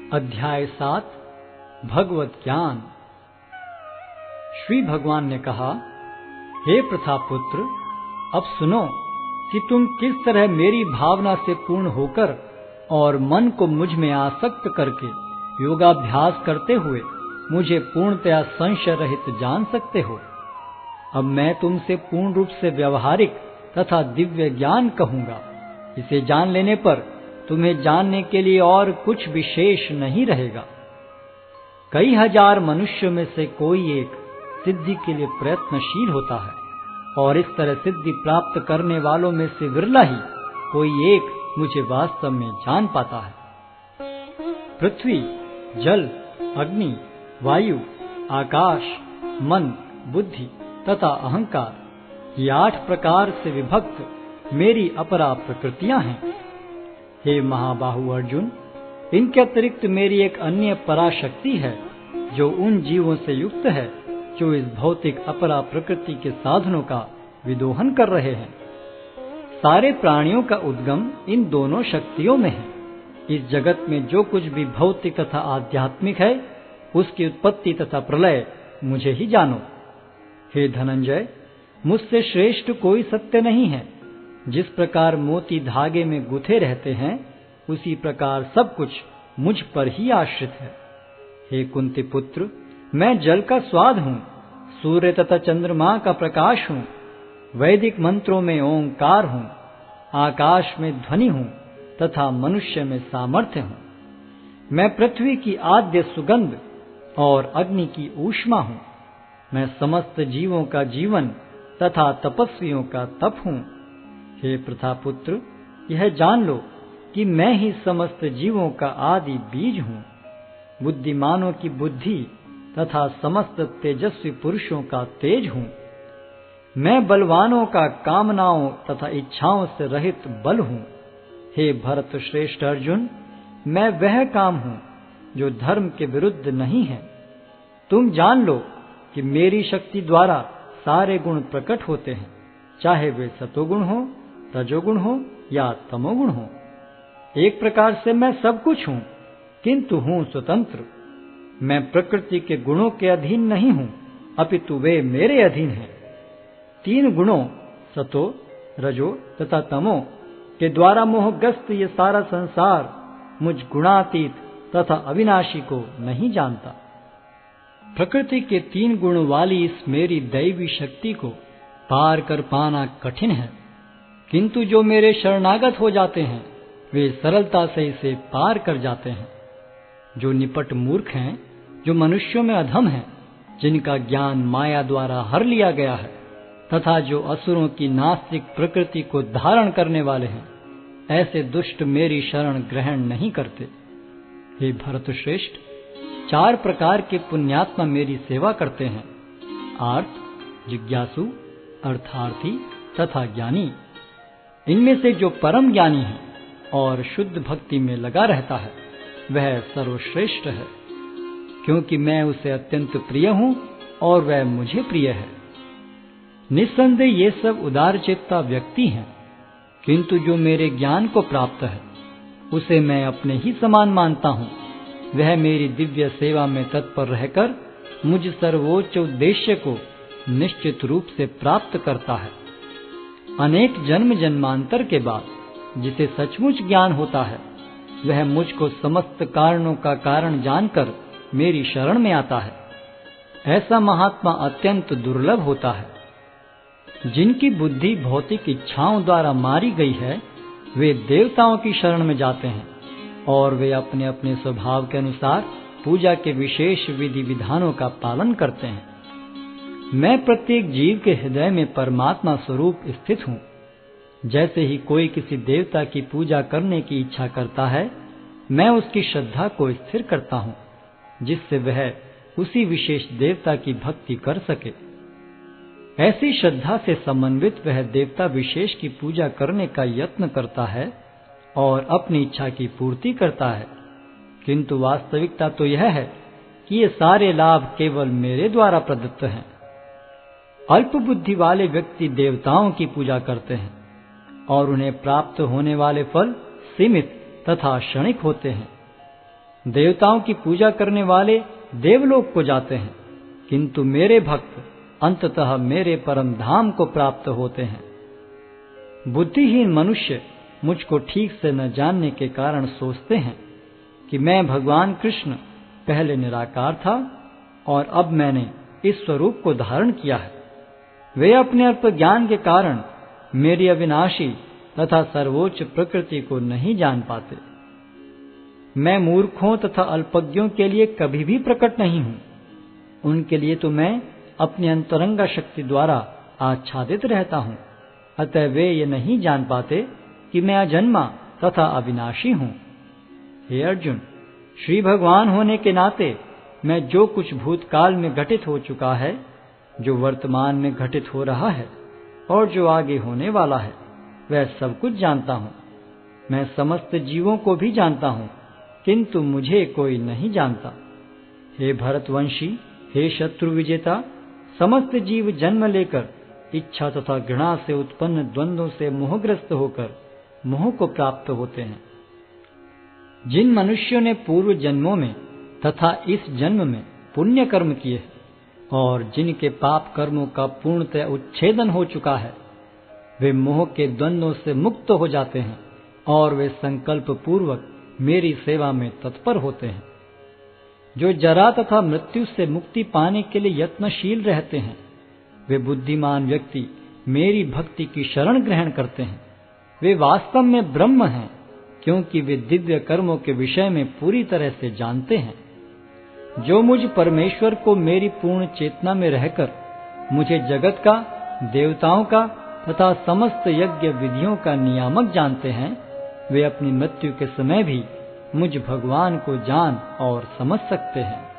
अध्याय 7 भगवत ज्ञान। श्री भगवान ने कहा, हे प्रथापुत्र, अब सुनो कि तुम किस तरह मेरी भावना से पूर्ण होकर और मन को मुझ में आसक्त करके योगाभ्यास करते हुए मुझे पूर्णतया संशय रहित जान सकते हो। अब मैं तुमसे पूर्ण रूप से व्यवहारिक तथा दिव्य ज्ञान कहूंगा। इसे जान लेने पर तुम्हें जानने के लिए और कुछ विशेष नहीं रहेगा। कई हजार मनुष्यों में से कोई एक सिद्धि के लिए प्रयत्नशील होता है, और इस तरह सिद्धि प्राप्त करने वालों में से विरला ही कोई एक मुझे वास्तव में जान पाता है। पृथ्वी, जल, अग्नि, वायु, आकाश, मन, बुद्धि तथा अहंकार, ये 8 प्रकार से विभक्त मेरी अपरा प्रकृतियां हैं। हे महाबाहु अर्जुन, इनके अतिरिक्त मेरी एक अन्य पराशक्ति है जो उन जीवों से युक्त है जो इस भौतिक अपरा प्रकृति के साधनों का विदोहन कर रहे हैं। सारे प्राणियों का उद्गम इन दोनों शक्तियों में है। इस जगत में जो कुछ भी भौतिक तथा आध्यात्मिक है, उसकी उत्पत्ति तथा प्रलय मुझे ही जानो। हे धनंजय, मुझसे श्रेष्ठ कोई सत्य नहीं है। जिस प्रकार मोती धागे में गुथे रहते हैं, उसी प्रकार सब कुछ मुझ पर ही आश्रित है। हे कुंती पुत्र, मैं जल का स्वाद हूँ, सूर्य तथा चंद्रमा का प्रकाश हूँ, वैदिक मंत्रों में ओंकार हूँ, आकाश में ध्वनि हूँ तथा मनुष्य में सामर्थ्य हूँ। मैं पृथ्वी की आद्य सुगंध और अग्नि की ऊष्मा हूँ। मैं समस्त जीवों का जीवन तथा तपस्वियों का तप हूँ। हे प्रथापुत्र, यह जान लो कि मैं ही समस्त जीवों का आदि बीज हूँ, बुद्धिमानों की बुद्धि तथा समस्त तेजस्वी पुरुषों का तेज हूँ। मैं बलवानों का कामनाओं तथा इच्छाओं से रहित बल हूँ। हे भरत श्रेष्ठ अर्जुन, मैं वह काम हूँ जो धर्म के विरुद्ध नहीं है। तुम जान लो कि मेरी शक्ति द्वारा सारे गुण प्रकट होते हैं, चाहे वे सतोगुण हो, रजोगुण हो या तमोगुण हो। एक प्रकार से मैं सब कुछ हूँ, किंतु हूँ स्वतंत्र। मैं प्रकृति के गुणों के अधीन नहीं हूँ, अपितु वे मेरे अधीन हैं। 3 गुणों सतो, रजो तथा तमो के द्वारा मोहग्रस्त ये सारा संसार मुझ गुणातीत तथा अविनाशी को नहीं जानता। प्रकृति के 3 गुण वाली इस मेरी दैवी शक्ति को पार कर पाना कठिन है, किंतु जो मेरे शरणागत हो जाते हैं वे सरलता से इसे पार कर जाते हैं। जो निपट मूर्ख हैं, जो मनुष्यों में अधम हैं, जिनका ज्ञान माया द्वारा हर लिया गया है, तथा जो असुरों की नास्तिक प्रकृति को धारण करने वाले हैं, ऐसे दुष्ट मेरी शरण ग्रहण नहीं करते। हे भरत श्रेष्ठ, 4 प्रकार के पुण्यात्मा मेरी सेवा करते हैं: आर्त, जिज्ञासु, अर्थार्थी तथा ज्ञानी। इनमें से जो परम ज्ञानी है और शुद्ध भक्ति में लगा रहता है, वह सर्वश्रेष्ठ है, क्योंकि मैं उसे अत्यंत प्रिय हूँ और वह मुझे प्रिय है। निस्संदेह ये सब उदारचेता व्यक्ति हैं, किंतु जो मेरे ज्ञान को प्राप्त है, उसे मैं अपने ही समान मानता हूँ। वह मेरी दिव्य सेवा में तत्पर रहकर मुझ सर्वोच्च उद्देश्य को निश्चित रूप से प्राप्त करता है। अनेक जन्म जन्मांतर के बाद जिसे सचमुच ज्ञान होता है, वह मुझको समस्त कारणों का कारण जानकर मेरी शरण में आता है। ऐसा महात्मा अत्यंत दुर्लभ होता है। जिनकी बुद्धि भौतिक इच्छाओं द्वारा मारी गई है, वे देवताओं की शरण में जाते हैं, और वे अपने अपने स्वभाव के अनुसार पूजा के विशेष विधि विधानों का पालन करते हैं। मैं प्रत्येक जीव के हृदय में परमात्मा स्वरूप स्थित हूँ। जैसे ही कोई किसी देवता की पूजा करने की इच्छा करता है, मैं उसकी श्रद्धा को स्थिर करता हूँ, जिससे वह उसी विशेष देवता की भक्ति कर सके। ऐसी श्रद्धा से समन्वित वह देवता विशेष की पूजा करने का यत्न करता है और अपनी इच्छा की पूर्ति करता है, किंतु वास्तविकता तो यह है कि ये सारे लाभ केवल मेरे द्वारा प्रदत्त हैं। अल्प बुद्धि वाले व्यक्ति देवताओं की पूजा करते हैं, और उन्हें प्राप्त होने वाले फल सीमित तथा क्षणिक होते हैं। देवताओं की पूजा करने वाले देवलोक को जाते हैं, किंतु मेरे भक्त अंततः मेरे परम धाम को प्राप्त होते हैं। बुद्धिहीन मनुष्य मुझको ठीक से न जानने के कारण सोचते हैं कि मैं भगवान कृष्ण पहले निराकार था और अब मैंने इस स्वरूप को धारण किया है। वे अपने अल्प ज्ञान के कारण मेरी अविनाशी तथा सर्वोच्च प्रकृति को नहीं जान पाते। मैं मूर्खों तथा अल्पज्ञों के लिए कभी भी प्रकट नहीं हूं। उनके लिए तो मैं अपनी अंतरंगा शक्ति द्वारा आच्छादित रहता हूं। अतः वे ये नहीं जान पाते कि मैं अजन्मा तथा अविनाशी हूं। हे अर्जुन, श्री भगवान होने के नाते मैं जो कुछ भूतकाल में घटित हो चुका है, जो वर्तमान में घटित हो रहा है और जो आगे होने वाला है, वह सब कुछ जानता हूं। मैं समस्त जीवों को भी जानता हूं, किंतु मुझे कोई नहीं जानता। हे भरतवंशी, हे शत्रु विजेता, समस्त जीव जन्म लेकर इच्छा तथा घृणा से उत्पन्न द्वंद्वों से मोहग्रस्त होकर मोह को प्राप्त होते हैं। जिन मनुष्यों ने पूर्व जन्मों में तथा इस जन्म में पुण्य कर्म किए और जिनके पाप कर्मों का पूर्णतः उच्छेदन हो चुका है, वे मोह के द्वंद्वों से मुक्त हो जाते हैं और वे संकल्प पूर्वक मेरी सेवा में तत्पर होते हैं। जो जरा तथा मृत्यु से मुक्ति पाने के लिए यत्नशील रहते हैं, वे बुद्धिमान व्यक्ति मेरी भक्ति की शरण ग्रहण करते हैं। वे वास्तव में ब्रह्म हैं, क्योंकि वे दिव्य कर्मों के विषय में पूरी तरह से जानते हैं। जो मुझ परमेश्वर को मेरी पूर्ण चेतना में रहकर मुझे जगत का, देवताओं का तथा समस्त यज्ञ विधियों का नियामक जानते हैं, वे अपनी मृत्यु के समय भी मुझ भगवान को जान और समझ सकते हैं।